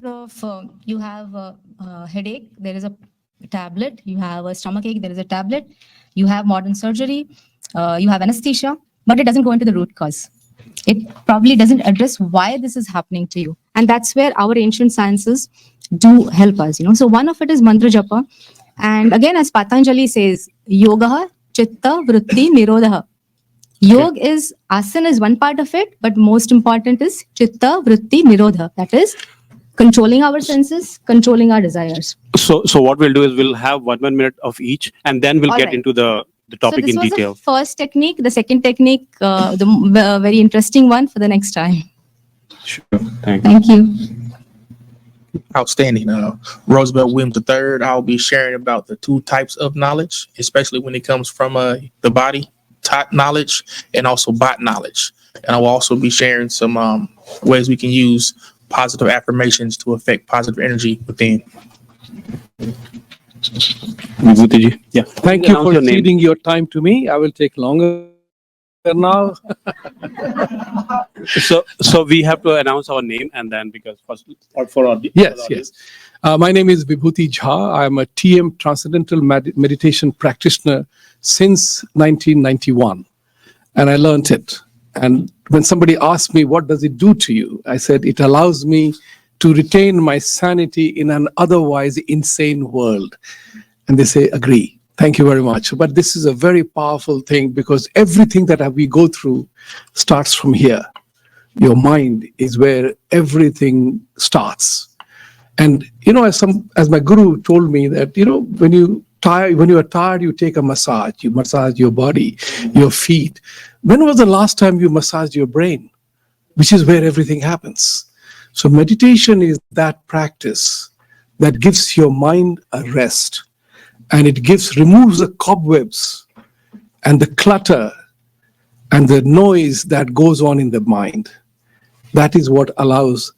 Of you have a headache, there is a tablet. You have a stomach ache, there is a tablet. You have modern surgery, you have anesthesia, but it doesn't go into the root cause. It probably doesn't address why this is happening to you, and that's where our ancient sciences do help us. So one of it is mantra japa, and again, as Patanjali says, yoga chitta vritti nirodha. Yoga is asana is one part of it, but most important is chitta vritti nirodha. That is controlling our senses, controlling our desires. So what we'll do is we'll have 1 minute of each, and then we'll All get right. into the topic this in was detail. The first technique. The second technique, the very interesting one for the next time. Sure. Thanks. Thank you. Outstanding. Roosevelt Williams III, I'll be sharing about the two types of knowledge, especially when it comes from the body, top knowledge, and also bot knowledge. And I will also be sharing some ways we can use positive affirmations to affect positive energy within. Vibhuti-ji. Yeah. Thank you for ceding your time to me. I will take longer now. So we have to announce our name, and then because first or for our Yes. My name is Vibhuti Jha. I'm a TM Transcendental Meditation practitioner since 1991, and I learned it. And when somebody asked me, what does it do to you? I said, it allows me to retain my sanity in an otherwise insane world. And they say, agree. Thank you very much. But this is a very powerful thing, because everything that we go through starts from here. Your mind is where everything starts. And, as my guru told me that, when you are tired, you take a massage. You massage your body, your feet. When was the last time you massaged your brain, which is where everything happens? So meditation is that practice that gives your mind a rest, and it removes the cobwebs and the clutter and the noise that goes on in the mind. That is what allows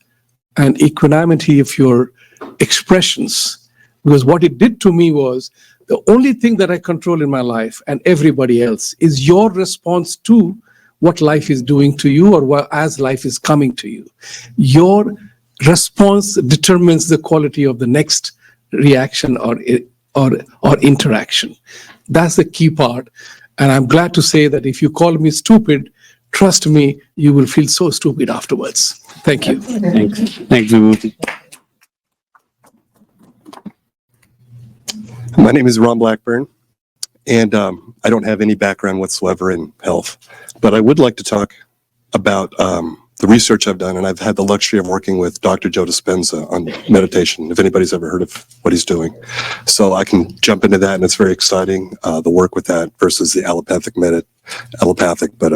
an equanimity of your expressions. Because what it did to me was, the only thing that I control in my life and everybody else is your response to what life is doing to you, or as life is coming to you. Your response determines the quality of the next reaction or interaction. That's the key part. And I'm glad to say that if you call me stupid, trust me, you will feel so stupid afterwards. Thank you. Thanks, Vibhuti. My name is Ron Blackburn, and I don't have any background whatsoever in health, but I would like to talk about the research I've done, and I've had the luxury of working with Dr. Joe Dispenza on meditation, if anybody's ever heard of what he's doing. So I can jump into that, and it's very exciting, the work with that versus the allopathic, but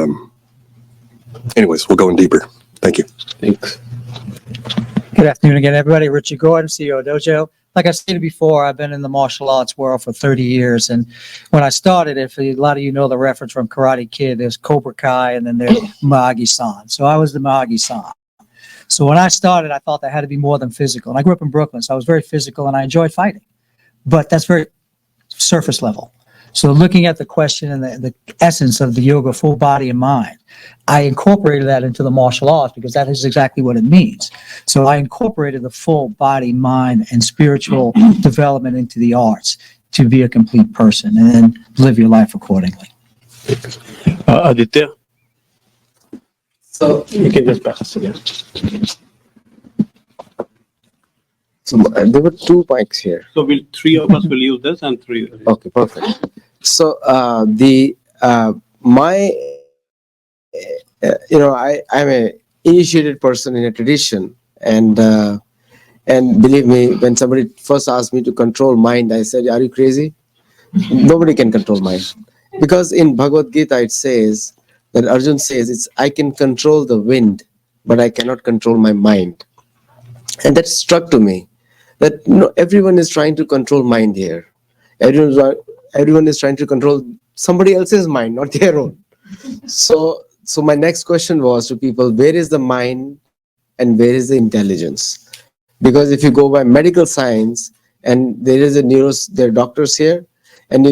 anyways, we'll go in deeper. Thank you. Thanks. Good afternoon again, everybody. Richard Gordon, CEO of Dojo. Like I stated before, I've been in the martial arts world for 30 years. And when I started, if a lot of you know the reference from Karate Kid, there's Cobra Kai and then there's Miyagi-san. So I was the Miyagi-san. So when I started, I thought that had to be more than physical. And I grew up in Brooklyn, so I was very physical and I enjoyed fighting. But that's very surface level. So looking at the question and the essence of the yoga, full body and mind, I incorporated that into the martial arts because that is exactly what it means. So I incorporated the full body, mind, and spiritual development into the arts to be a complete person and then live your life accordingly. Aditya? So You can just pass again. So there were two mics here. So three of us will use this and three. Okay, perfect. So I'm a initiated person in a tradition, and believe me, when somebody first asked me to control mind, I said, "Are you crazy? Nobody can control mind," because in Bhagavad Gita it says that Arjun says, "I can control the wind, but I cannot control my mind," and that struck to me. That everyone is trying to control mind here. Everyone is trying to control somebody else's mind, not their own. So my next question was to people: where is the mind and where is the intelligence? Because if you go by medical science, and there are doctors here, and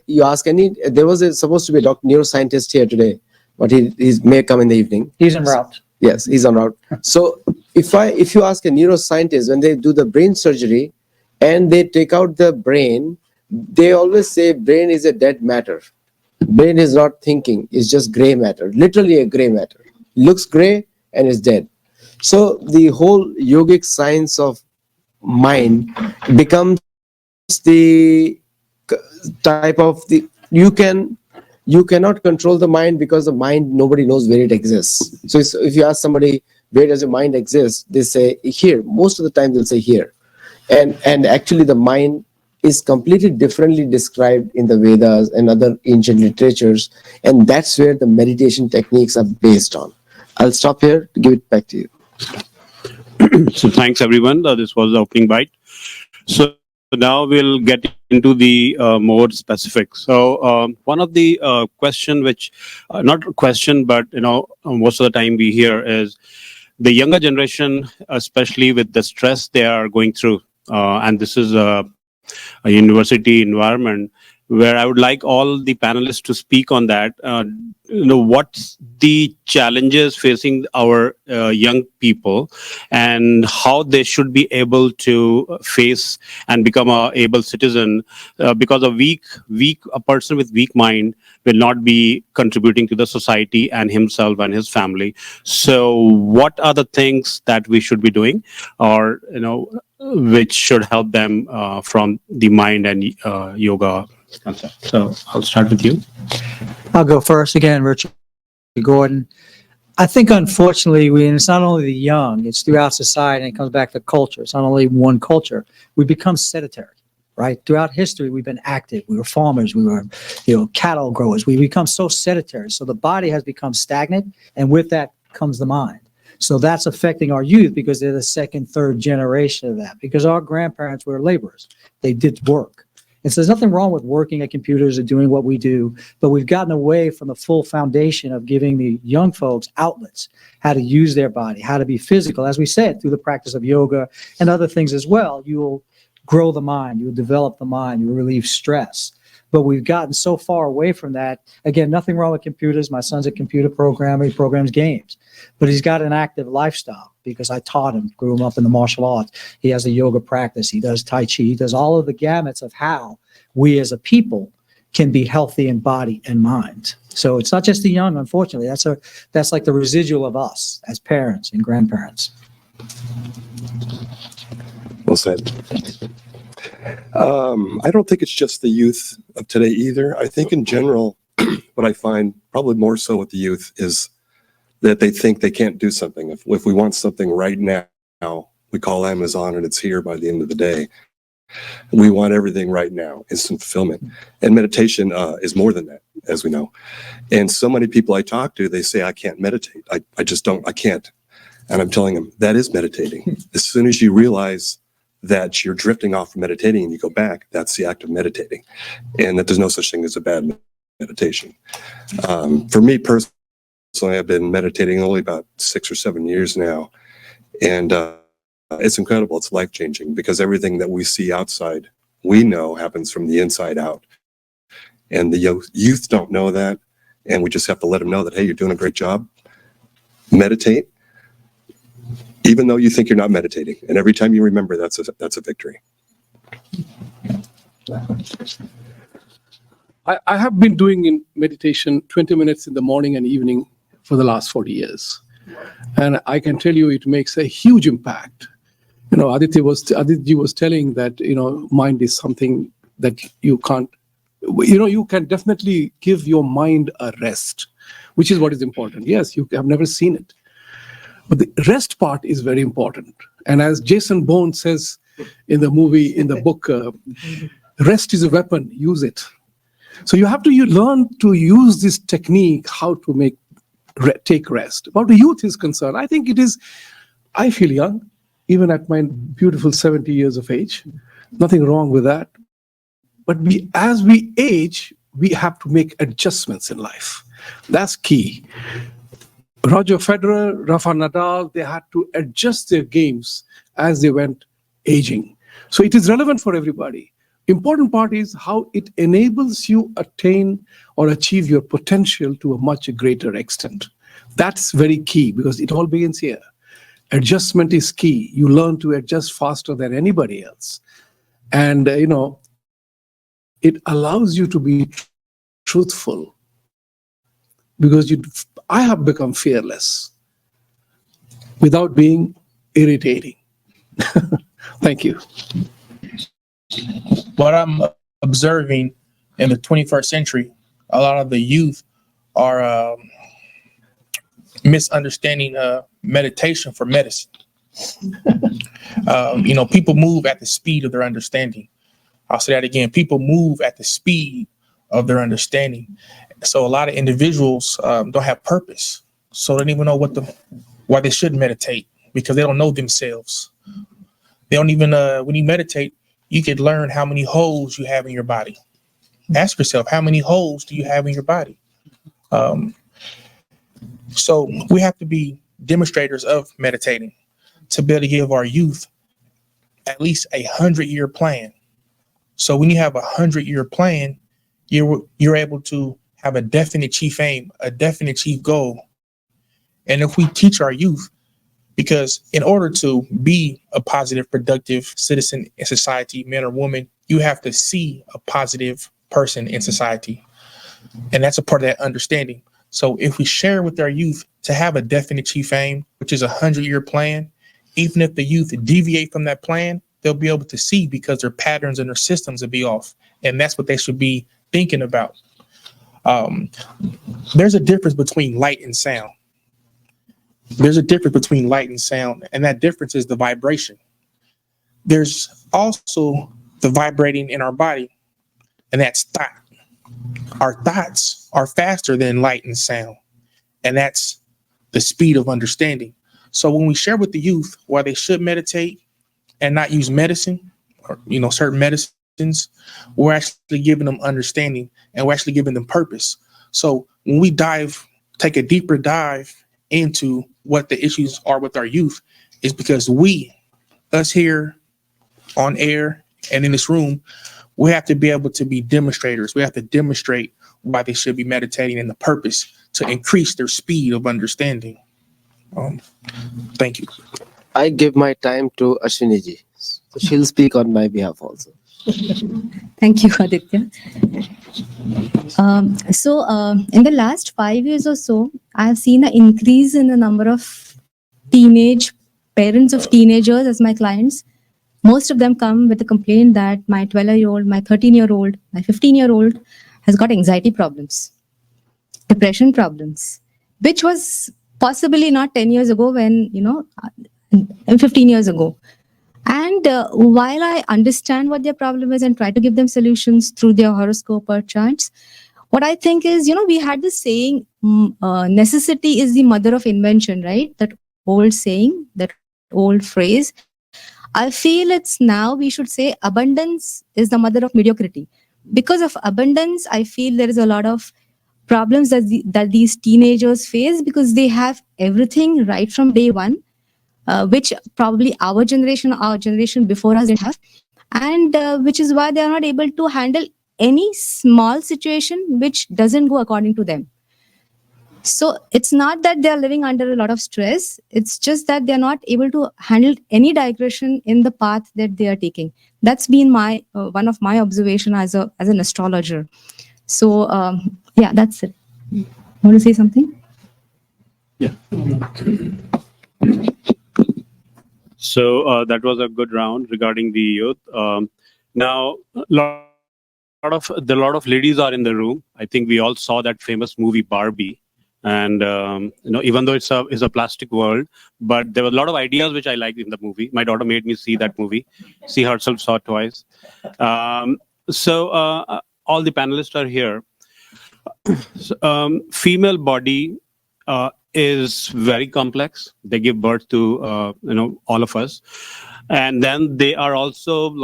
you ask there was supposed to be a neuroscientist here today, but he may come in the evening. He's en route. Yes, he's en route. So if you ask a neuroscientist when they do the brain surgery and they take out the brain, they always say brain is a dead matter. Brain is not thinking, it's just gray matter, literally a gray matter. Looks gray and is dead. So the whole yogic science of mind becomes the type of the you cannot control the mind, because the mind, nobody knows where it exists. So if you ask somebody, where does your mind exist, they say here. Most of the time they'll say here. And actually the mind is completely differently described in the Vedas and other ancient literatures, and that's where the meditation techniques are based on. I'll stop here to give it back to you. So thanks everyone. This was the opening bite. So now we'll get into the more specific. So one of the question which, not question, but most of the time we hear is the younger generation, especially with the stress they are going through. And this is a university environment where I would like all the panelists to speak on that. What's the challenges facing our young people, and how they should be able to face and become a able citizen, because a person with weak mind will not be contributing to the society and himself and his family. So what are the things that we should be doing, or which should help them from the mind and yoga concept? So I'll start with you. I'll go first again, Richard Gordon. I think, unfortunately, it's not only the young, it's throughout society, and it comes back to culture. It's not only one culture. We become sedentary, right? Throughout history, we've been active. We were farmers. We were, cattle growers. We become so sedentary. So the body has become stagnant, and with that comes the mind. So that's affecting our youth, because they're the second, third generation of that, because our grandparents were laborers. They did work. And so there's nothing wrong with working at computers or doing what we do, but we've gotten away from the full foundation of giving the young folks outlets, how to use their body, how to be physical. As we said, through the practice of yoga and other things as well, you will grow the mind, you will develop the mind, you will relieve stress. But we've gotten so far away from that. Again, nothing wrong with computers. My son's a computer programmer. He programs games. But he's got an active lifestyle, because I taught him, grew him up in the martial arts. He has a yoga practice. He does Tai Chi. He does all of the gamuts of how we as a people can be healthy in body and mind. So it's not just the young, unfortunately. That's like the residual of us as parents and grandparents. Well said. I don't think it's just the youth of today either. I think in general, what I find probably more so with the youth is that they think they can't do something. If we want something right now, we call Amazon and it's here by the end of the day. We want everything right now, instant fulfillment. And meditation is more than that, as we know. And so many people I talk to, they say, I can't meditate. I can't. And I'm telling them, that is meditating. As soon as you realize that you're drifting off from meditating and you go back, that's the act of meditating. And that there's no such thing as a bad meditation. For me personally, I've been meditating only about 6 or 7 years now. And it's incredible. It's life-changing, because everything that we see outside, we know happens from the inside out. And the youth don't know that. And we just have to let them know that, hey, you're doing a great job. Meditate, even though you think you're not meditating. And every time you remember, that's a victory. I have been doing in meditation 20 minutes in the morning and evening for the last 40 years. And I can tell you it makes a huge impact. Aditya was telling that, mind is something that you can't, you can definitely give your mind a rest, which is what is important. Yes, you have never seen it. But the rest part is very important. And as Jason Bourne says in the book, rest is a weapon, use it. So you have to learn to use this technique, how to take rest. About the youth is concerned, I think I feel young, even at my beautiful 70 years of age. Nothing wrong with that. But as we age, we have to make adjustments in life. That's key. Roger Federer, Rafa Nadal, they had to adjust their games as they went aging. So it is relevant for everybody. Important part is how it enables you attain or achieve your potential to a much greater extent. That's very key, because it all begins here. adjustment is key. You learn to adjust faster than anybody else. And, it allows you to be truthful because I have become fearless without being irritating. Thank you. What I'm observing in the 21st century, a lot of the youth are misunderstanding meditation for medicine. People move at the speed of their understanding. I'll say that again. People move at the speed of their understanding. So a lot of individuals don't have purpose. So they don't even know why they should meditate because they don't know themselves. They don't even, when you meditate, you could learn how many holes you have in your body. Ask yourself, how many holes do you have in your body? So we have to be demonstrators of meditating to be able to give our youth at least 100-year plan. So when you have 100-year plan, you're able to have a definite chief aim, a definite chief goal. And if we teach our youth, because in order to be a positive, productive citizen in society, man or woman, you have to see a positive person in society. And that's a part of that understanding. So if we share with our youth to have a definite chief aim, which is 100-year plan, even if the youth deviate from that plan, they'll be able to see because their patterns and their systems will be off. And that's what they should be thinking about. There's a difference between light and sound. There's a difference between light and sound, and that difference is the vibration. There's also the vibrating in our body, and that's thought. Our thoughts are faster than light and sound, and that's the speed of understanding. So when we share with the youth why they should meditate and not use medicine or certain medicines, we're actually giving them understanding and we're actually giving them purpose. So when we take a deeper dive into what the issues are with our youth, is because us here on air and in this room, we have to be able to be demonstrators. We have to demonstrate why they should be meditating and the purpose to increase their speed of understanding. Thank you. I give my time to Ashwini ji. So she'll speak on my behalf also. Thank you, Aditya. In the last 5 years or so, I have seen an increase in the number of parents of teenagers as my clients. Most of them come with a complaint that my 12-year-old, my 13-year-old, my 15-year-old has got anxiety problems, depression problems, which was possibly not 10 years ago 15 years ago. And while I understand what their problem is and try to give them solutions through their horoscope or charts, what I think is, we had this saying, necessity is the mother of invention, right? That old saying, that old phrase. I feel it's now we should say abundance is the mother of mediocrity. Because of abundance, I feel there is a lot of problems that these teenagers face because they have everything right from day one, which probably our generation before us didn't have. And which is why they are not able to handle any small situation which doesn't go according to them. So it's not that they are living under a lot of stress. It's just that they are not able to handle any digression in the path that they are taking. That's been my one of my observation as an astrologer. So yeah, that's it. Want to say something? Yeah. So that was a good round regarding the youth. Now, a lot of ladies are in the room. I think we all saw that famous movie Barbie, and even though it's a plastic world, but there were a lot of ideas which I liked in the movie. My daughter made me see that movie. She herself saw it twice. So all the panelists are here. Female body is very complex. They give birth to all of us, and then they are also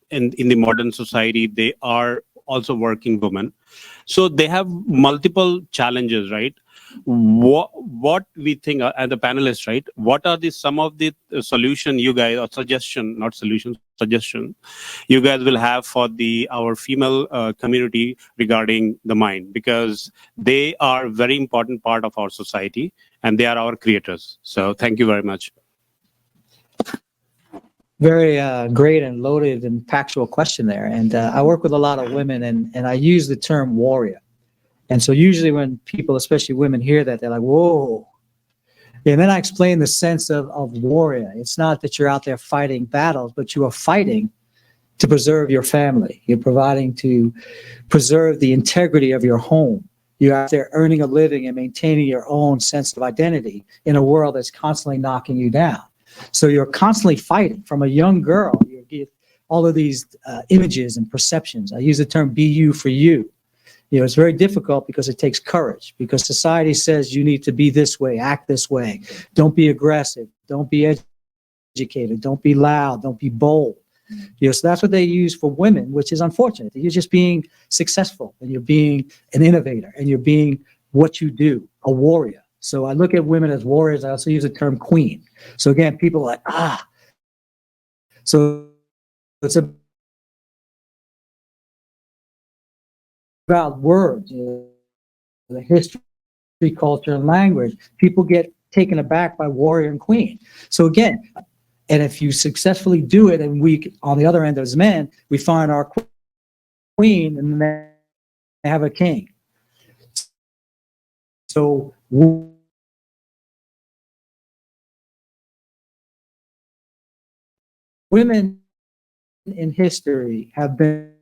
in the modern society they are also working women, so they have multiple challenges, right? What we think, and the panelists, right, what are some of the solution you guys, or suggestion, not solution, suggestion you guys will have for our female community regarding the mind, because they are very important part of our society, and they are our creators. So thank you very much. Very great and loaded and factual question there. And I work with a lot of women, and I use the term warrior. And so usually when people, especially women, hear that, they're like, whoa. And then I explain the sense of warrior. It's not that you're out there fighting battles, but you are fighting to preserve your family. You're providing to preserve the integrity of your home. You're out there earning a living and maintaining your own sense of identity in a world that's constantly knocking you down. So you're constantly fighting. From a young girl, you get all of these images and perceptions. I use the term "be you for you." You know, it's very difficult because it takes courage, because society says you need to be this way, act this way. Don't be aggressive. Don't be educated. Don't be loud. Don't be bold. You know, so that's what they use for women, which is unfortunate. You're just being successful, and you're being an innovator, and you're being what you do, a warrior. So I look at women as warriors. I also use the term queen. So again, people are like, So it's about words, you know, the history, culture, and language. People get taken aback by warrior and queen. So again, and if you successfully do it, and we, on the other end as men, we find our queen, and then they have a king. So women in history have been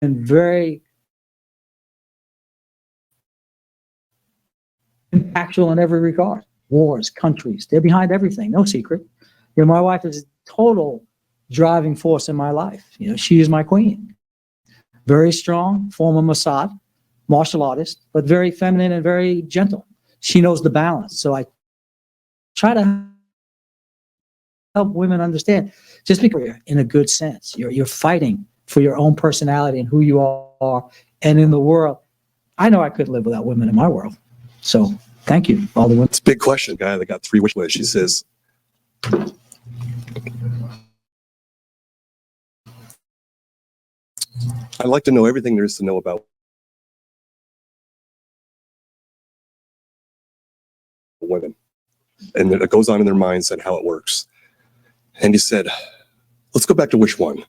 very impactful in every regard. Wars, countries, they're behind everything, no secret. You know, my wife is a total driving force in my life. You know, she is my queen. Very strong, former Mossad, martial artist, but very feminine and very gentle. She knows the balance. So I try to help women understand, just because you're in a good sense, you're fighting for your own personality and who you are, and in the world. I know I couldn't live without women in my world. So thank you, all the women. It's a big question. Guy that got 3 wishes. She says, I'd like to know everything there is to know about women, and it goes on in their minds and how it works. And he said, let's go back to wish one.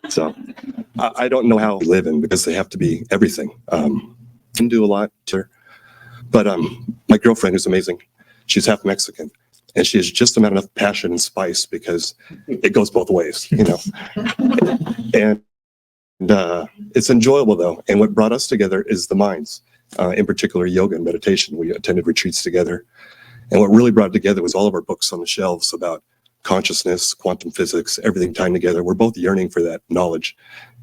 So I don't know how to live in, because they have to be everything. Can do a lot to her. But my girlfriend, who's amazing, she's half Mexican, and she has just about enough passion and spice, because it goes both ways, you know. And it's enjoyable, though. And what brought us together is the minds, in particular yoga and meditation. We attended retreats together. And what really brought it together was all of our books on the shelves about consciousness, quantum physics, everything tying together. We're both yearning for that knowledge.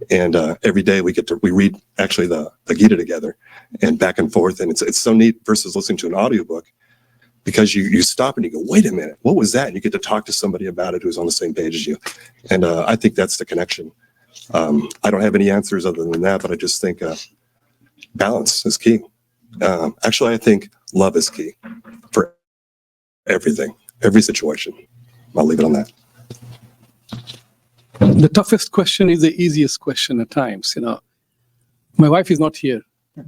And every day we read actually the Gita together, and back and forth. And it's so neat versus listening to an audiobook, because you stop and you go, wait a minute, what was that? And you get to talk to somebody about it who's on the same page as you. And I think that's the connection. I don't have any answers other than that, but I just think balance is key. Actually, I think love is key for everything, every situation. I'll leave it on that. The toughest question is the easiest question at times. You know, my wife is not here,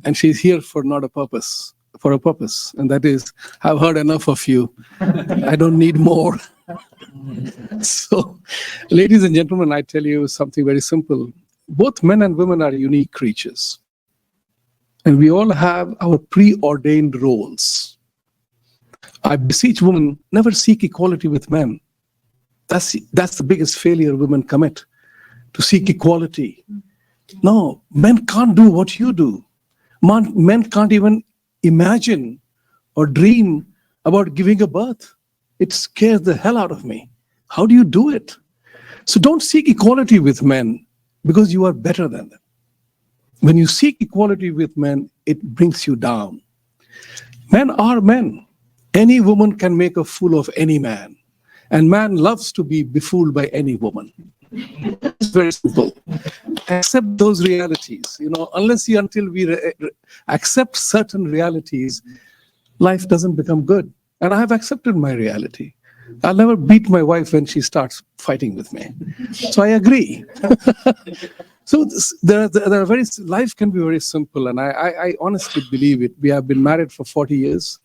and she's here for a purpose, and that is, I've heard enough of you. I don't need more. So, ladies and gentlemen, I tell you something very simple. Both men and women are unique creatures, and we all have our preordained roles. I beseech women, never seek equality with men. That's the biggest failure women commit, to seek equality. No, men can't do what you do. Men can't even imagine or dream about giving a birth. It scares the hell out of me. How do you do it? So don't seek equality with men, because you are better than them. When you seek equality with men, it brings you down. Men are men. Any woman can make a fool of any man. And man loves to be befooled by any woman. It's very simple. Accept those realities. You know, until we accept certain realities, life doesn't become good. And I have accepted my reality. I'll never beat my wife when she starts fighting with me. So I agree. So life can be very simple. And I honestly believe it. We have been married for 40 years.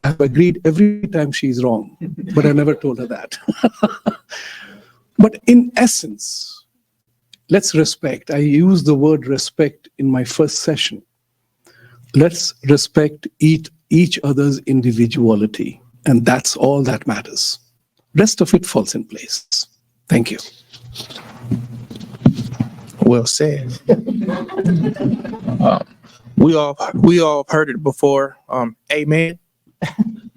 have agreed every time she's wrong, but I never told her that. But in essence, let's respect. I used the word respect in my first session. Let's respect each other's individuality, and that's all that matters. Rest of it falls in place. Thank you. Well said. We all heard it before. Amen.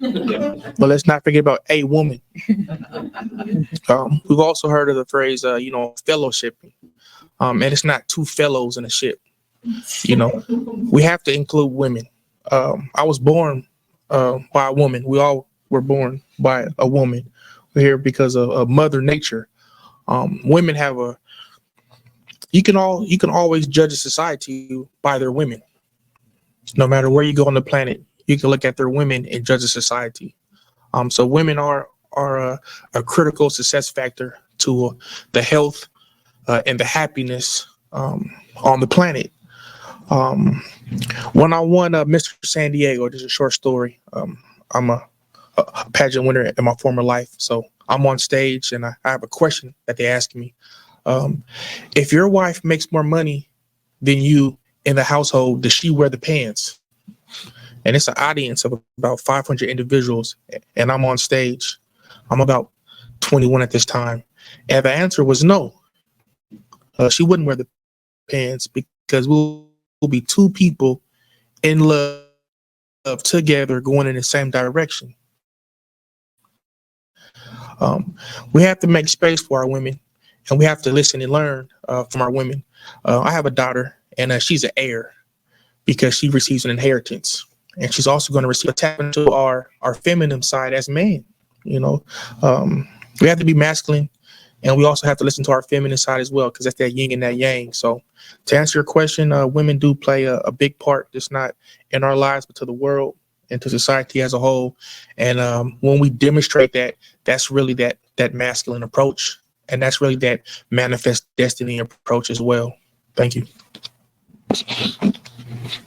But let's not forget about a woman. We've also heard of the phrase, fellowshipping. And it's not two fellows in a ship. We have to include women. I was born by a woman. We all were born by a woman. We're here because of Mother Nature. Women have you can always judge a society by their women. No matter where you go on the planet, you can look at their women and judge a society. So women are a critical success factor to the health and the happiness on the planet. When I won Mr. San Diego, this is a short story. I'm a pageant winner in my former life, so I'm on stage and I have a question that they ask me. If your wife makes more money than you in the household, does she wear the pants? And it's an audience of about 500 individuals, and I'm on stage. I'm about 21 at this time, and the answer was no. She wouldn't wear the pants because we'll be two people in love together going in the same direction. We have to make space for our women, and we have to listen and learn from our women. I have a daughter, and she's an heir because she receives an inheritance, and she's also going to receive a tap into our feminine side as men. We have to be masculine, and we also have to listen to our feminine side as well, because that's that yin and that yang. So to answer your question, women do play a big part, just not in our lives, but to the world and to society as a whole. And when we demonstrate that, that's really that masculine approach, and that's really that manifest destiny approach as well. Thank you.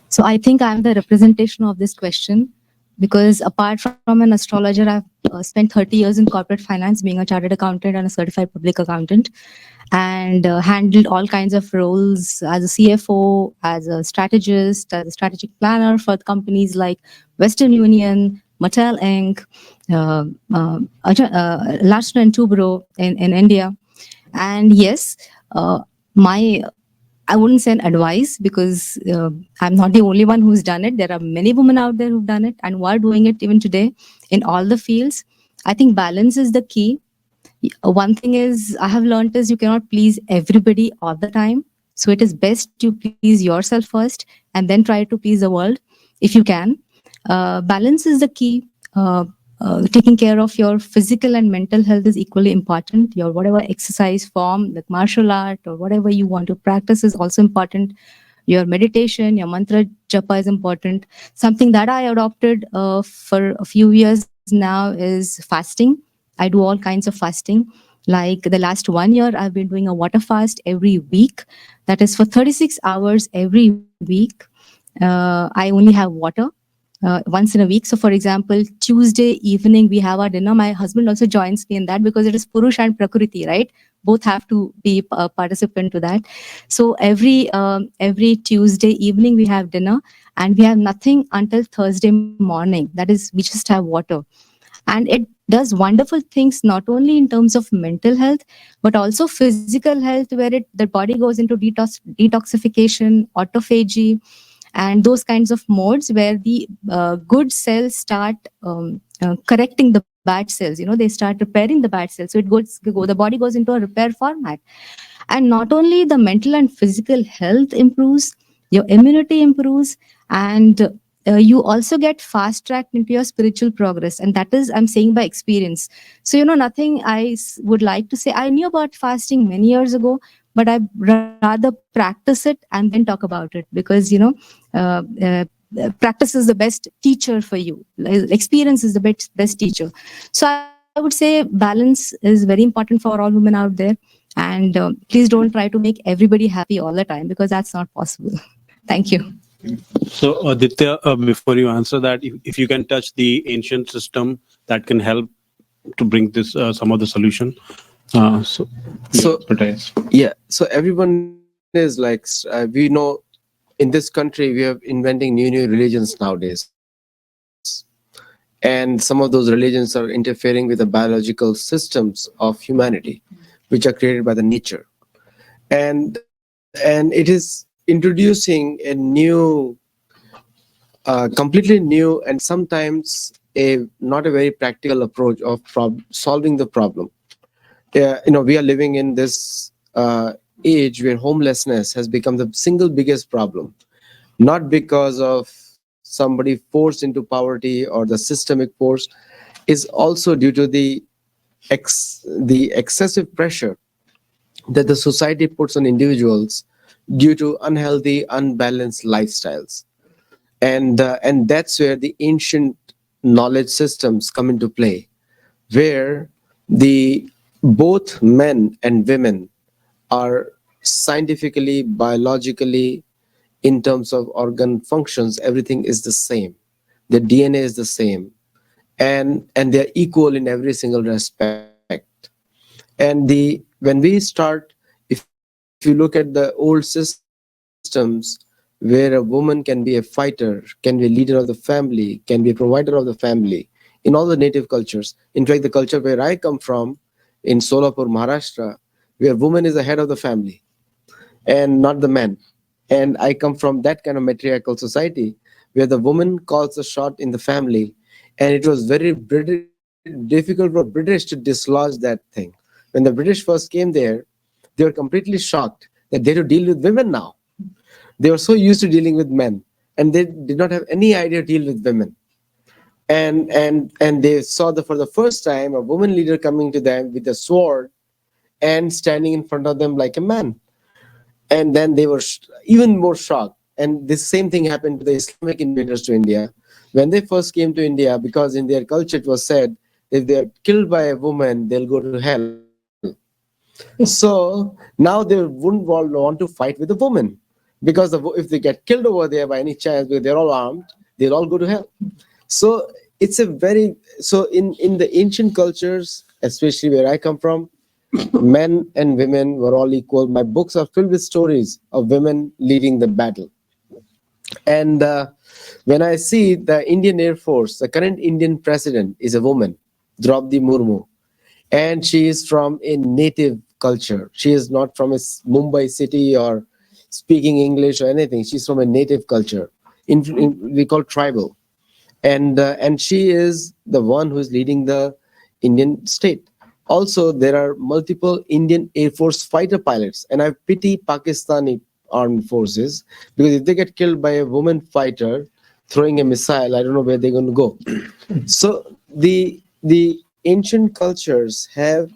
So I think I'm the representation of this question, because apart from an astrologer, I've spent 30 years in corporate finance, being a chartered accountant and a certified public accountant, and handled all kinds of roles as a CFO, as a strategist, as a strategic planner for companies like Western Union, Mattel Inc., Larsen & Toubro in India. And yes, I wouldn't say an advice, because I'm not the only one who's done it. There are many women out there who've done it and who are doing it even today in all the fields. I think balance is the key. One thing is I have learned is you cannot please everybody all the time. So it is best to please yourself first and then try to please the world if you can. Balance is the key. Taking care of your physical and mental health is equally important. Your whatever exercise form, like martial art or whatever you want to practice, is also important. Your meditation, your mantra japa is important. Something that I adopted for a few years now is fasting. I do all kinds of fasting. Like the last 1 year, I've been doing a water fast every week. That is for 36 hours every week. I only have water. Once in a week. So for example, Tuesday evening, we have our dinner. My husband also joins me in that, because it is Purush and Prakriti, right? Both have to be a participant to that. So every Tuesday evening, we have dinner, and we have nothing until Thursday morning. That is, we just have water. And it does wonderful things, not only in terms of mental health, but also physical health, where the body goes into detoxification, autophagy, and those kinds of modes where the good cells start correcting the bad cells. They start repairing the bad cells. So the body goes into a repair format. And not only the mental and physical health improves, your immunity improves, and you also get fast tracked into your spiritual progress. And that is, I'm saying by experience. So, nothing I would like to say. I knew about fasting many years ago, but I rather practice it and then talk about it, because, practice is the best teacher for you. Experience is the best teacher. So I would say balance is very important for all women out there. And please don't try to make everybody happy all the time, because that's not possible. Thank you. So, Aditya, before you answer that, if you can touch the ancient system that can help to bring this some of the solution. So Advertise. yeah, so everyone is like we know in this country we are inventing new religions nowadays, and some of those religions are interfering with the biological systems of humanity, which are created by the nature, and it is introducing a completely new and sometimes a not a very practical approach of solving the problem. Yeah, we are living in this age where homelessness has become the single biggest problem, not because of somebody forced into poverty or the systemic force, is also due to the excessive pressure that the society puts on individuals due to unhealthy, unbalanced lifestyles. And that's where the ancient knowledge systems come into play, where the both men and women are scientifically, biologically, in terms of organ functions, everything is the same. The DNA is the same, and they're equal in every single respect. And when we start, if you look at the old systems where a woman can be a fighter, can be a leader of the family, can be a provider of the family, in all the native cultures. In fact, the culture where I come from, in Solapur, Maharashtra, where woman is the head of the family and not the man. And I come from that kind of matriarchal society where the woman calls the shot in the family, and it was very difficult for British to dislodge that thing. When the British first came there, they were completely shocked that they had to deal with women now. They were so used to dealing with men, and they did not have any idea to deal with women. And they saw for the first time a woman leader coming to them with a sword and standing in front of them like a man. And then they were even more shocked. And this same thing happened to the Islamic invaders to India. When they first came to India, because in their culture it was said, if they are killed by a woman, they'll go to hell. So now they wouldn't want to fight with a woman, because if they get killed over there by any chance, because they're all armed, they'll all go to hell. So it's a very in the ancient cultures, especially where I come from, men and women were all equal. My books are filled with stories of women leading the battle. And when I see the Indian Air Force, the current Indian president is a woman, Draupadi Murmu, and she is from a native culture. She is not from a Mumbai city or speaking English or anything. She's from a native culture. We call tribal, and she is the one who is leading the Indian state. Also, there are multiple Indian Air Force fighter pilots, and I pity Pakistani armed forces, because if they get killed by a woman fighter throwing a missile, I don't know where they're going to go. So the ancient cultures have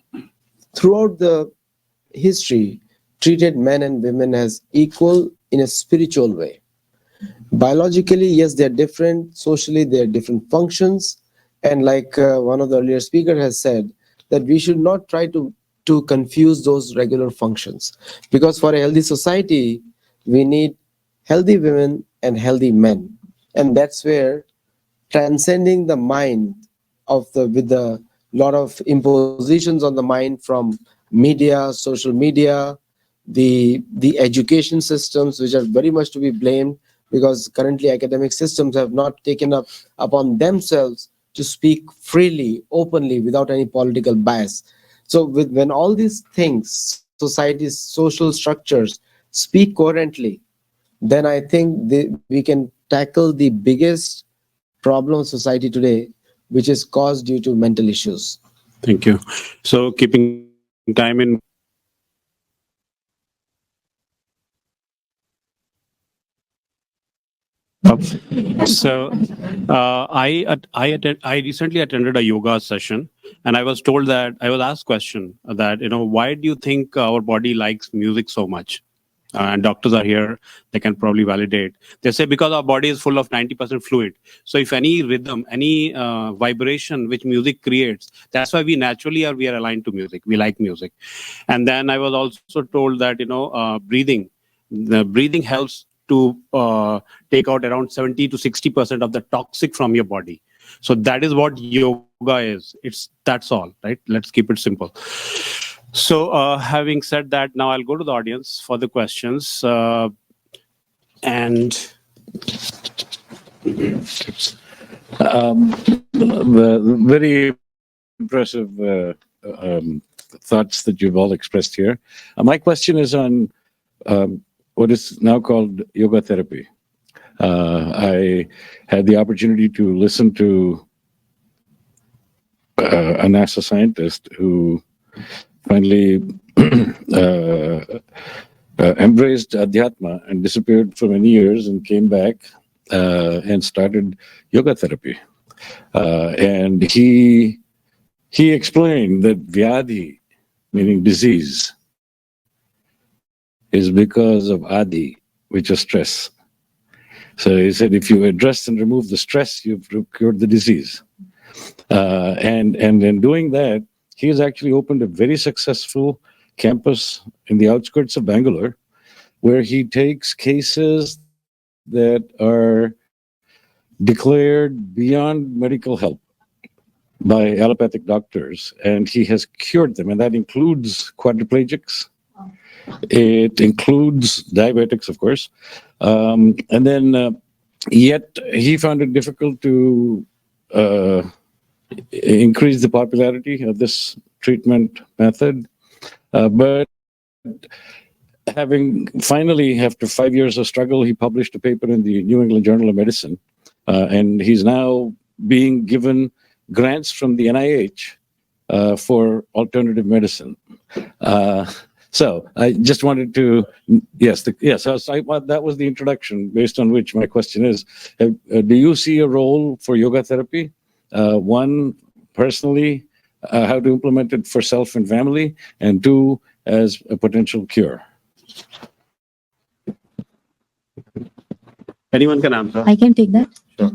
throughout the history treated men and women as equal in a spiritual way. Biologically, yes, they're different. Socially, they're different functions. And like one of the earlier speakers has said, that we should not try to confuse those regular functions. Because for a healthy society, we need healthy women and healthy men. And that's where transcending the mind with a lot of impositions on the mind from media, social media, the education systems, which are very much to be blamed, because currently academic systems have not taken up upon themselves to speak freely, openly, without any political bias. So when all these things, society's social structures speak coherently, then I think we can tackle the biggest problem of society today, which is caused due to mental issues. Thank you. So, keeping time in. So, I recently attended a yoga session, and I was told that I was asked question that why do you think our body likes music so much? And doctors are here; they can probably validate. They say because our body is full of 90% fluid. So if any rhythm, any vibration which music creates, that's why we are aligned to music. We like music. And then I was also told that breathing, the breathing helps to take out around 70 to 60% of the toxic from your body. So that is what yoga is. That's all, right? Let's keep it simple. So having said that, now I'll go to the audience for the questions. And very impressive thoughts that you've all expressed here. My question is on what is now called yoga therapy. I had the opportunity to listen to a NASA scientist who finally embraced Adhyatma and disappeared for many years and came back and started yoga therapy. And he explained that vyadhi, meaning disease, is because of adi, which is stress. So he said, if you address and remove the stress, you've cured the disease. And in doing that, he has actually opened a very successful campus in the outskirts of Bangalore, where he takes cases that are declared beyond medical help by allopathic doctors, and he has cured them. And that includes quadriplegics. It includes diabetics, of course. And then, yet he found it difficult to increase the popularity of this treatment method. But having finally, after 5 years of struggle, he published a paper in the New England Journal of Medicine. And he's now being given grants from the NIH for alternative medicine. So I just wanted to, that was the introduction based on which my question is, do you see a role for yoga therapy? One, personally, how to implement it for self and family, and two, as a potential cure? anyone can answer. I can take that. Sure.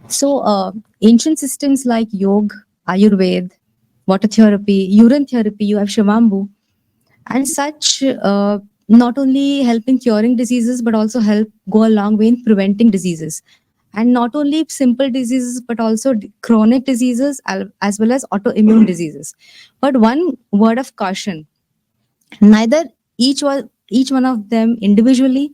So ancient systems like yoga, Ayurveda, water therapy, urine therapy, you have Shivambu, and such not only help in curing diseases, but also help go a long way in preventing diseases. And not only simple diseases, but also chronic diseases as well as autoimmune diseases. But one word of caution, neither each one of them individually,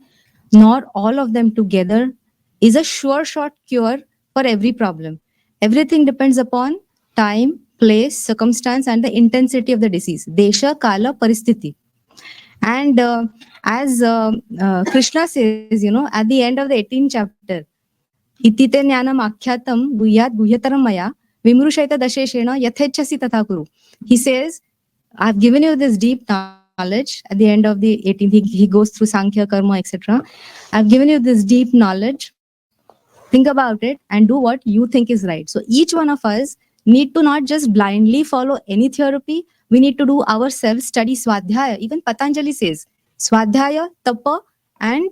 nor all of them together is a sure shot cure for every problem. Everything depends upon time, place, circumstance, and the intensity of the disease. Desha, Kala, Paristhiti. And as Krishna says, at the end of the 18th chapter, Itite jnanam akyatam guhyat guhyataram maya vimrushayta dasheshena yathechasi tatha kuru. He says, I've given you this deep knowledge. At the end of the 18th, he goes through Sankhya, Karma, etc. I've given you this deep knowledge. Think about it and do what you think is right. So each one of us need to not just blindly follow any therapy. We need to do ourselves study Swadhyaya. Even Patanjali says Swadhyaya, Tapa, and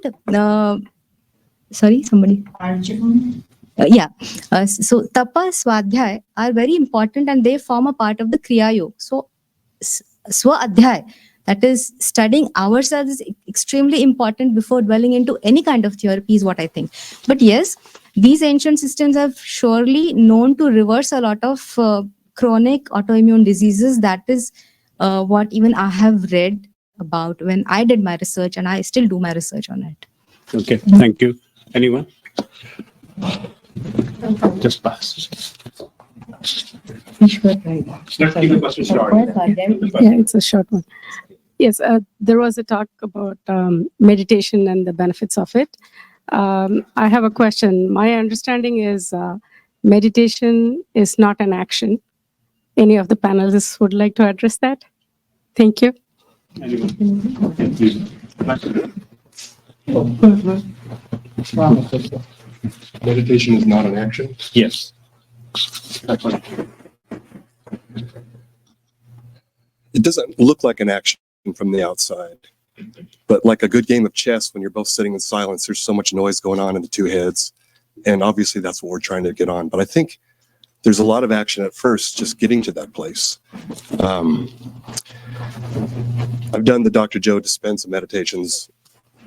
somebody. So Tapa, Swadhyaya are very important and they form a part of the Kriya Yoga. So Swa-Adhyay, that is studying ourselves, is extremely important before dwelling into any kind of therapy is what I think. But yes, these ancient systems have surely known to reverse a lot of chronic autoimmune diseases. That is what even I have read about when I did my research, and I still do my research on it. Okay, thank you. Anyone? Just pass. Let's keep the question short. Yeah, it's a short one. Yes, there was a talk about meditation and the benefits of it. I have a question. My understanding is meditation is not an action. Any of the panelists would like to address that? Thank you. Meditation is not an action. Yes. It doesn't look like an action from the outside, but like a good game of chess, when you're both sitting in silence, there's so much noise going on in the two heads. And obviously that's what we're trying to get on. But I think there's a lot of action at first, just getting to that place. I've done the Dr. Joe Dispenza meditations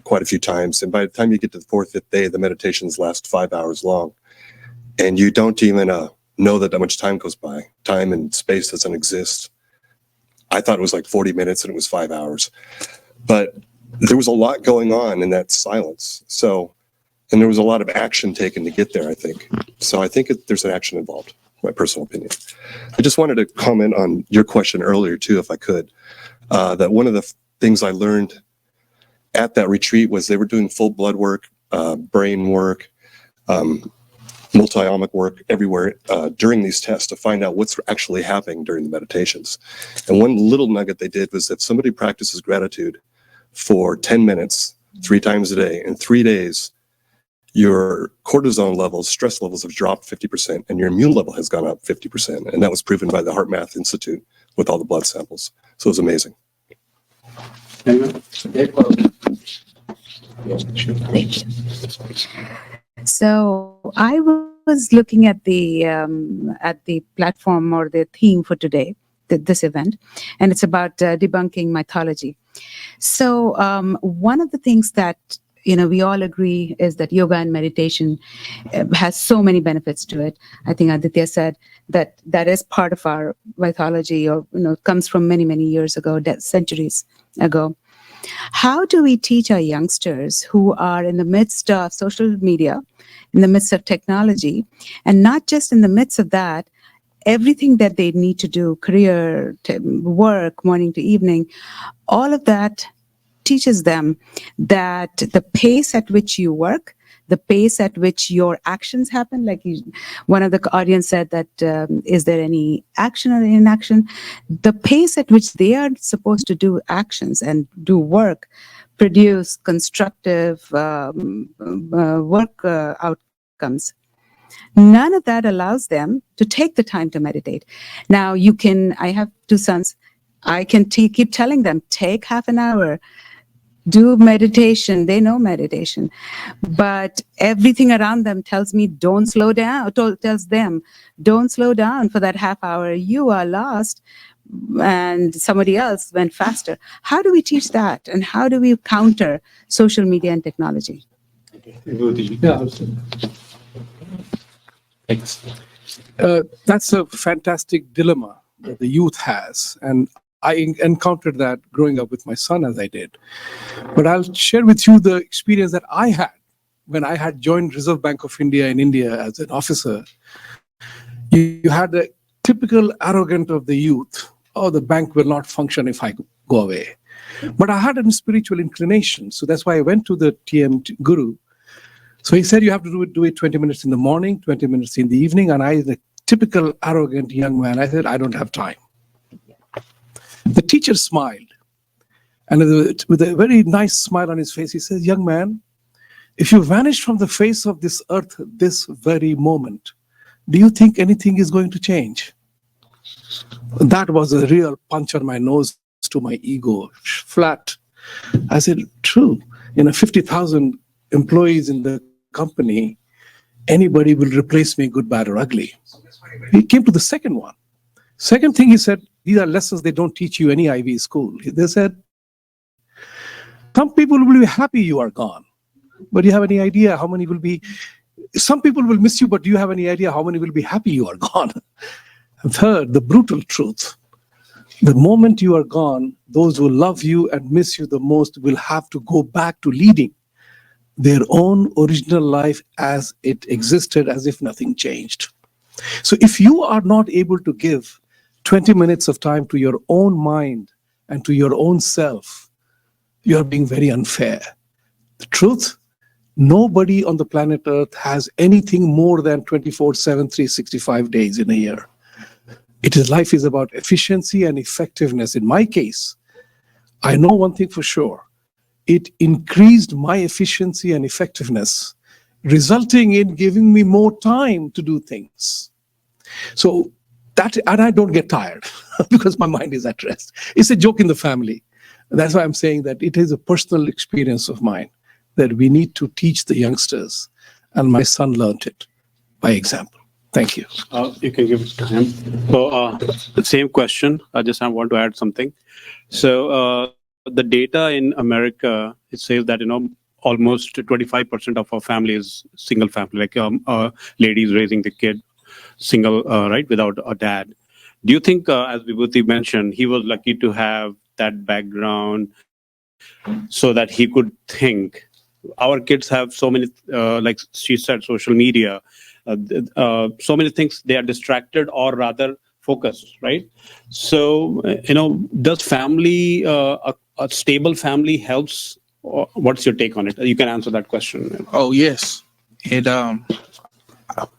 quite a few times. And by the time you get to the fourth, fifth day, the meditations last 5 hours long. And you don't even know that much time goes by. Time and space doesn't exist. I thought it was like 40 minutes and it was 5 hours. But there was a lot going on in that silence. So, and there was a lot of action taken to get there, I think. So I think there's an action involved, my personal opinion. I just wanted to comment on your question earlier too, if I could, that one of the things I learned at that retreat was they were doing full blood work, brain work, multi-omic work everywhere during these tests to find out what's actually happening during the meditations. And one little nugget they did was if somebody practices gratitude for 10 minutes, 3 times a day, in 3 days, your cortisone levels, stress levels have dropped 50% and your immune level has gone up 50%. And that was proven by the Heart Math Institute with all the blood samples. So it was amazing. So I was looking at the platform or the theme for today, this event, and it's about debunking mythology. So one of the things that we all agree is that yoga and meditation has so many benefits to it. I think Aditya said that is part of our mythology, or comes from many, many years ago, centuries ago. How do we teach our youngsters who are in the midst of social media, in the midst of technology, and not just in the midst of that, everything that they need to do, career, work, morning to evening, all of that teaches them that the pace at which you work, the pace at which your actions happen, like one of the audience said that, is there any action or inaction? The pace at which they are supposed to do actions and do work, produce constructive work outcomes. None of that allows them to take the time to meditate. Now I have 2 sons. I can keep telling them, take half an hour, do meditation. They know meditation, but everything around them tells me don't slow down. Tells them don't slow down for that half hour. You are lost, and somebody else went faster. How do we teach that, and how do we counter social media and technology? That's a fantastic dilemma that the youth has, and I encountered that growing up with my son as I did. But I'll share with you the experience that I had when I had joined Reserve Bank of India in India as an officer. You had the typical arrogant of the youth. Oh, the bank will not function if I go away. But I had a spiritual inclination. So that's why I went to the TM guru. So he said, you have to do it 20 minutes in the morning, 20 minutes in the evening. And I, the typical arrogant young man, I said, I don't have time. The teacher smiled, and with a very nice smile on his face, he says, young man, if you vanish from the face of this earth this very moment, do you think anything is going to change? That was a real punch on my nose to my ego, flat. I said, true. 50,000 employees in the company, anybody will replace me, good, bad, or ugly. He came to the second one. Second thing he said, these are lessons they don't teach you any Ivy school. They said, some people will be happy you are gone, but do you have any idea how many will be, some people will miss you, but do you have any idea how many will be happy you are gone? And third, the brutal truth. The moment you are gone, those who love you and miss you the most will have to go back to leading their own original life as it existed, as if nothing changed. So if you are not able to give 20 minutes of time to your own mind and to your own self, you are being very unfair. The truth, nobody on the planet Earth has anything more than 24/7, 365 days in a year. Life is about efficiency and effectiveness. In my case, I know one thing for sure. It increased my efficiency and effectiveness, resulting in giving me more time to do things. So that, and I don't get tired because my mind is at rest. It's a joke in the family. That's why I'm saying that it is a personal experience of mine that we need to teach the youngsters. And my son learned it by example. Thank you. You can give it to him. So the same question, I want to add something. So the data in America it says that, almost 25% of our family is single family, like ladies raising the kid single, right, without a dad. Do you think, as Vibhuti mentioned, he was lucky to have that background so that he could think? Our kids have so many, like she said, social media, so many things, they are distracted or rather focused, right? So, does family, a stable family helps? Or what's your take on it? You can answer that question. Oh yes, and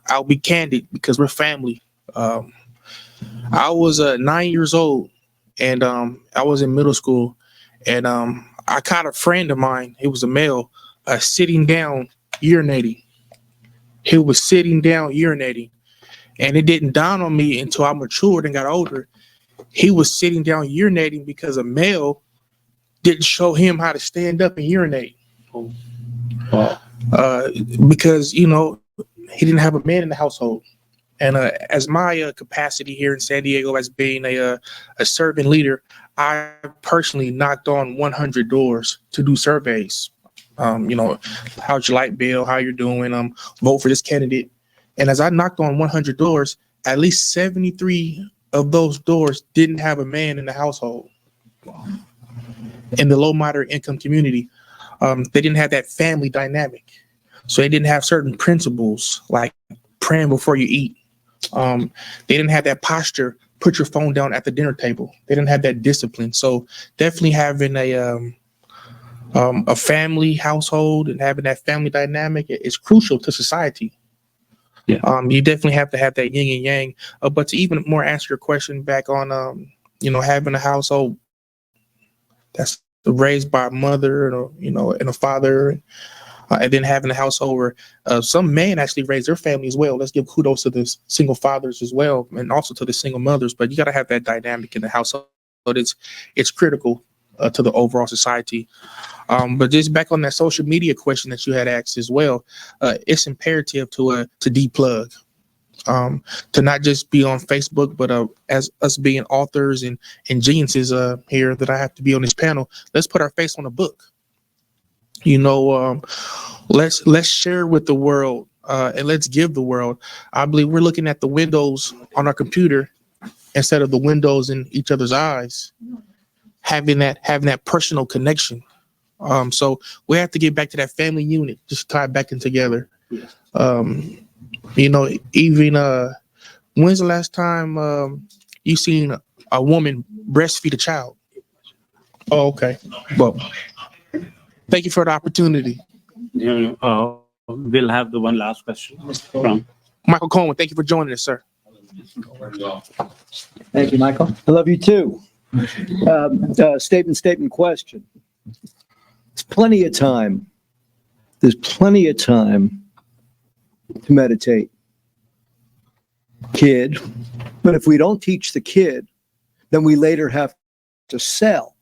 I'll be candid because we're family. I was 9 years old, and I was in middle school, and I caught a friend of mine. He was a male, sitting down urinating. He was sitting down urinating, and it didn't dawn on me until I matured and got older. He was sitting down urinating because a male didn't show him how to stand up and urinate. Wow. Because he didn't have a man in the household. And as my capacity here in San Diego as being a servant leader, I personally knocked on 100 doors to do surveys. How's your light bill? How you're doing? Vote for this candidate. And as I knocked on 100 doors, at least 73 of those doors didn't have a man in the household. In the low moderate income community, they didn't have that family dynamic. So they didn't have certain principles like praying before you eat. They didn't have that posture, put your phone down at the dinner table. They didn't have that discipline. So definitely having a family household and having that family dynamic is crucial to society. Yeah. You definitely have to have that yin and yang. But to even more answer your question back on, having a household that's raised by a mother and a father, and then having a household where some men actually raise their family as well. Let's give kudos to the single fathers as well, and also to the single mothers. But you got to have that dynamic in the household. But it's critical to the overall society. But just back on that social media question that you had asked as well, it's imperative to deplug. To not just be on Facebook, but as us being authors and geniuses here that I have to be on this panel, let's put our face on a book. Let's share with the world and let's give the world. I believe we're looking at the windows on our computer instead of the windows in each other's eyes, having that personal connection. So we have to get back to that family unit, just tie it back in together. Even when's the last time you seen a woman breastfeed a child? Oh, okay. Well, thank you for the opportunity. We'll have the one last question from Michael Cohen. Thank you for joining us, sir. Thank you, Michael. I love you too. Statement question. There's plenty of time. There's plenty of time to meditate. Kid. But if we don't teach the kid, then we later have to sell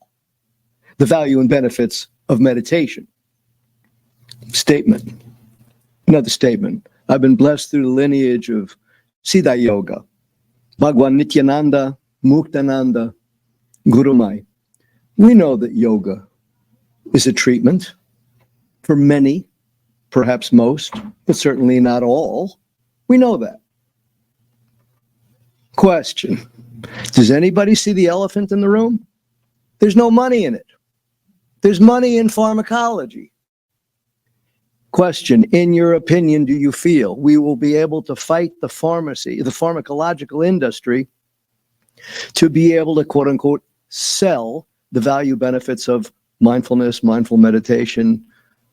the value and benefits of meditation. Statement. Another statement. I've been blessed through the lineage of Siddha Yoga, Bhagwan Nityananda, Muktananda, Guru Mai. We know that yoga is a treatment for many, perhaps most, but certainly not all. We know that. Question. Does anybody see the elephant in the room? There's no money in it. There's money in pharmacology. Question. In your opinion, do you feel we will be able to fight the pharmacological industry to be able to, quote unquote, sell the value benefits of mindfulness, mindful meditation,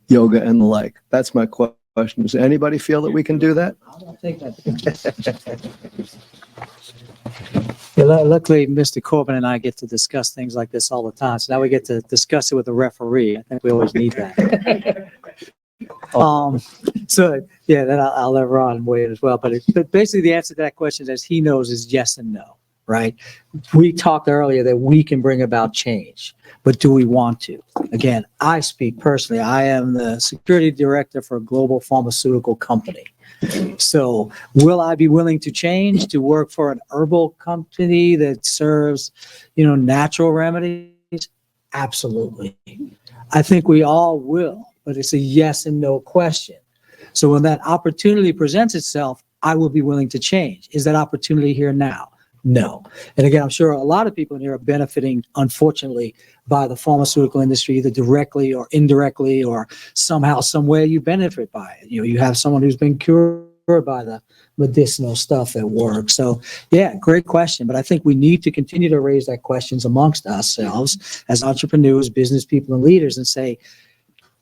yoga, and the like? That's my question. Does anybody feel that we can do that? I don't think that. Yeah, luckily, Mr. Corbin and I get to discuss things like this all the time. So now we get to discuss it with a referee. I think we always need that. So yeah, then I'll let Ron weigh in as well. But basically, the answer to that question, as he knows, is yes and no. Right? We talked earlier that we can bring about change, but do we want to? Again, I speak personally. I am the security director for a global pharmaceutical company. So will I be willing to change to work for an herbal company that serves, natural remedies? Absolutely. I think we all will, but it's a yes and no question. So when that opportunity presents itself, I will be willing to change. Is that opportunity here now? No. And again, I'm sure a lot of people in here are benefiting, unfortunately, by the pharmaceutical industry, either directly or indirectly, or somehow, some way you benefit by it. You have someone who's been cured by the medicinal stuff at work. So yeah, great question. But I think we need to continue to raise that questions amongst ourselves as entrepreneurs, business people, and leaders, and say,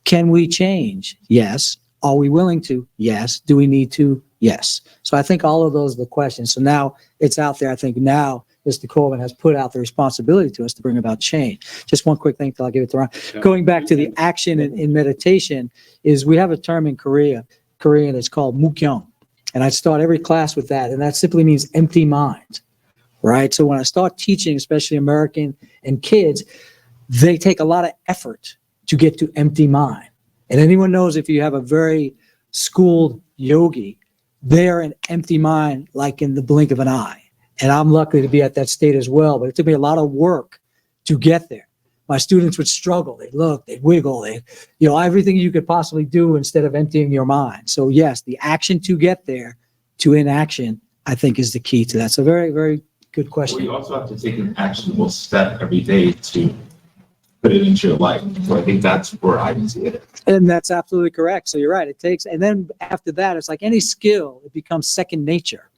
can we change? Yes. Are we willing to? Yes. Do we need to? Yes. So I think all of those are the questions. So now it's out there. I think now Mr. Corbin has put out the responsibility to us to bring about change. Just one quick thing till I give it to Ron. Going back to the action in meditation, is we have a term in Korean that's called mukhyung. And I start every class with that. And that simply means empty mind, right? So when I start teaching, especially American and kids, they take a lot of effort to get to empty mind. And anyone knows, if you have a very schooled yogi, they're an empty mind like in the blink of an eye. And I'm lucky to be at that state as well, but it took me a lot of work to get there. My students would struggle. They'd look, they'd wiggle, everything you could possibly do instead of emptying your mind. So yes, the action to get there, to inaction, I think is the key to that. So very, very good question. Well, you also have to take an actionable step every day to put it into your life. So I think that's where I see it. And that's absolutely correct. So you're right. It takes, and then after that, it's like any skill, it becomes second nature.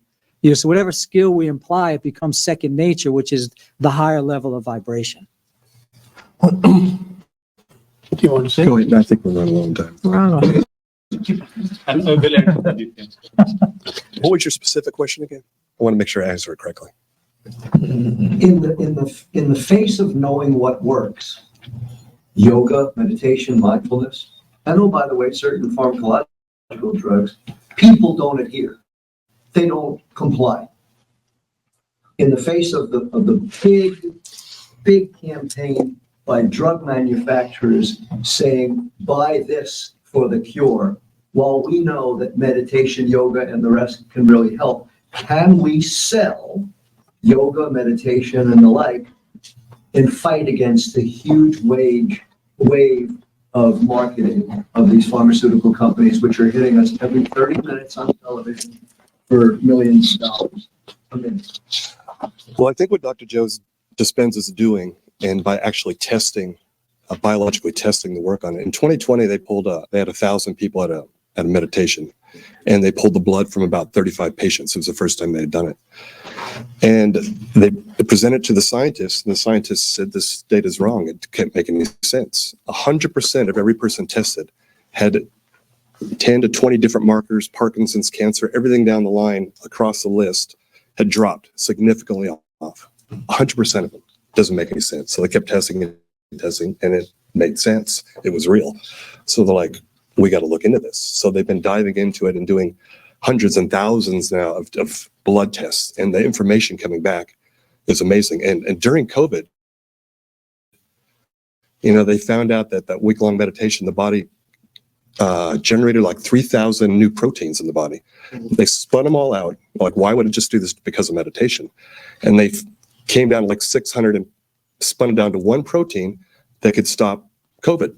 So whatever skill we imply, it becomes second nature, which is the higher level of vibration. Do you want to say? Go ahead. I think we're running low on time. What was your specific question again? I want to make sure I answer it correctly. In the face of knowing what works, yoga, meditation, mindfulness, and oh, by the way, certain pharmacological drugs, people don't adhere. They don't comply. In the face of the big campaign by drug manufacturers saying, buy this for the cure, while we know that meditation, yoga, and the rest can really help, can we sell yoga, meditation, and the like, and fight against the huge wave of marketing of these pharmaceutical companies, which are hitting us every 30 minutes on television for millions of dollars a minute? Well, I think what Dr. Joe Dispenza is doing, and by actually testing, biologically testing the work on it. In 2020, they had 1,000 people at a meditation, and they pulled the blood from about 35 patients. It was the first time they had done it. And they presented to the scientists, and the scientists said, this data is wrong. It can't make any sense. 100% of every person tested had 10 to 20 different markers, Parkinson's, cancer, everything down the line across the list had dropped significantly off. 100% of them. Doesn't make any sense. So they kept testing, and it made sense. It was real. So they're like, we got to look into this. So they've been diving into it and doing hundreds and thousands now of blood tests, and the information coming back is amazing. And during COVID, they found out that week-long meditation, the body generated like 3,000 new proteins in the body. They spun them all out. Like, why would it just do this because of meditation? And they came down to like 600 and spun it down to one protein that could stop COVID.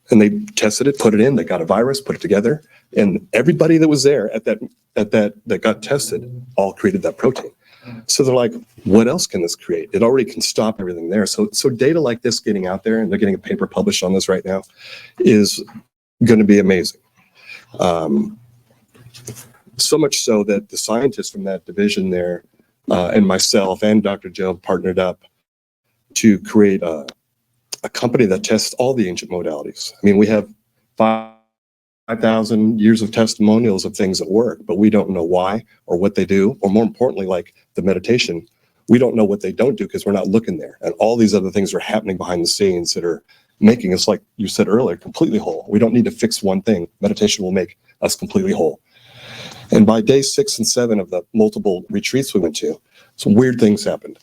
And they tested it, put it in, they got a virus, put it together, and everybody that was there that got tested all created that protein. So they're like, what else can this create? It already can stop everything there. So data like this getting out there, and they're getting a paper published on this right now, is going to be amazing. So much so that the scientists from that division there, and myself and Dr. Joe partnered up to create a company that tests all the ancient modalities. I mean, we have 5,000 years of testimonials of things that work, but we don't know why or what they do, or more importantly, like the meditation, we don't know what they don't do because we're not looking there. And all these other things are happening behind the scenes that are making us, like you said earlier, completely whole. We don't need to fix one thing. Meditation will make us completely whole. And by day 6 and 7 of the multiple retreats we went to, some weird things happened.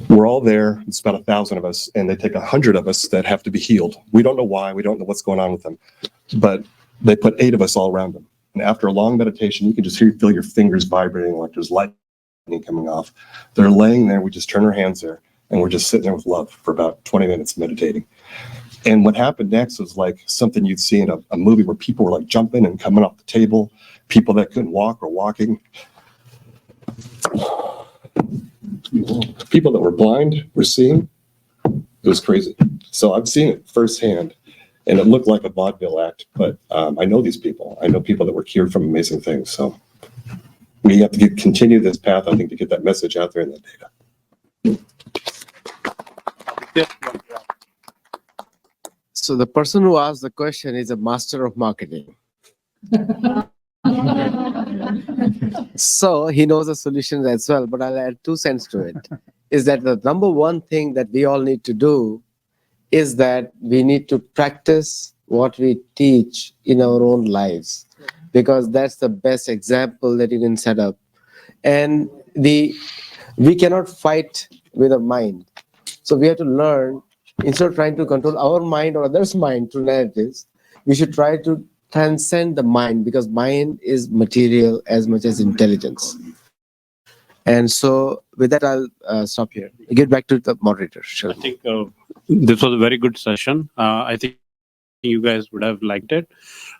We're all there. It's about 1,000 of us, and they take 100 of us that have to be healed. We don't know why. We don't know what's going on with them, but they put 8 of us all around them. And after a long meditation, you can just feel your fingers vibrating like there's lightning coming off. They're laying there. We just turn our hands there, And we're just sitting there with love for about 20 minutes meditating. And what happened next was like something you'd see in a movie where people were like jumping and coming off the table. People that couldn't walk were walking. People that were blind were seeing. It was crazy. So I've seen it firsthand, and it looked like a vaudeville act, but I know these people. I know people that were cured from amazing things. So we have to continue this path, I think, to get that message out there in the data. So the person who asked the question is a master of marketing. So he knows the solutions as well, but I'll add 2 cents to it. Is that the number one thing that we all need to do is that we need to practice what we teach in our own lives, because that's the best example that you can set up. And we cannot fight with a mind. So we have to learn, instead of trying to control our mind or others' mind through narratives, we should try to transcend the mind, because mind is material as much as intelligence. And so with that, I'll stop here. Get back to the moderator. Sure. I think this was a very good session. I think you guys would have liked it.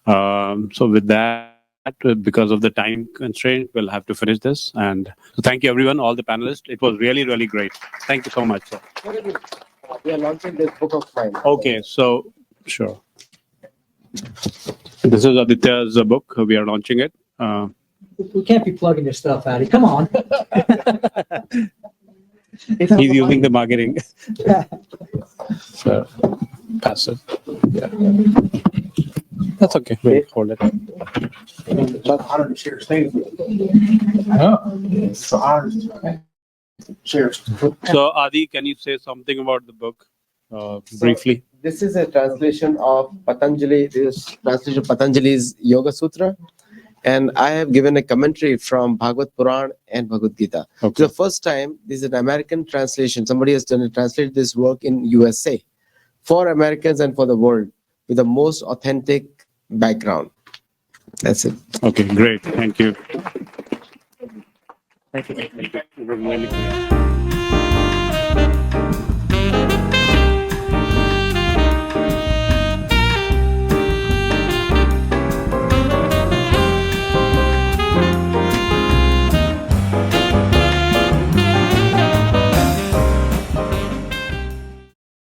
So with that, because of the time constraint, we'll have to finish this. And so thank you, everyone, all the panelists. It was really, really great. Thank you so much. Sir. We are launching this book of mind. Okay, so sure. This is Aditya's book. We are launching it. We can't be plugging your stuff, Addy. Come on. He's using the marketing. So, pass it. Yeah. That's okay. Wait, hold it. It's an honor to share stage with you. It's an honor to share. So, Adi, can you say something about the book briefly? This is a translation of Patanjali. This is translation of Patanjali's Yoga Sutra. And I have given a commentary from Bhagavad Puran and Bhagavad Gita. Okay. The first time, this is an American translation. Somebody has translated this work in USA for Americans and for the world with the most authentic background. That's it. Okay, great. Thank you. Thank you. It was really great.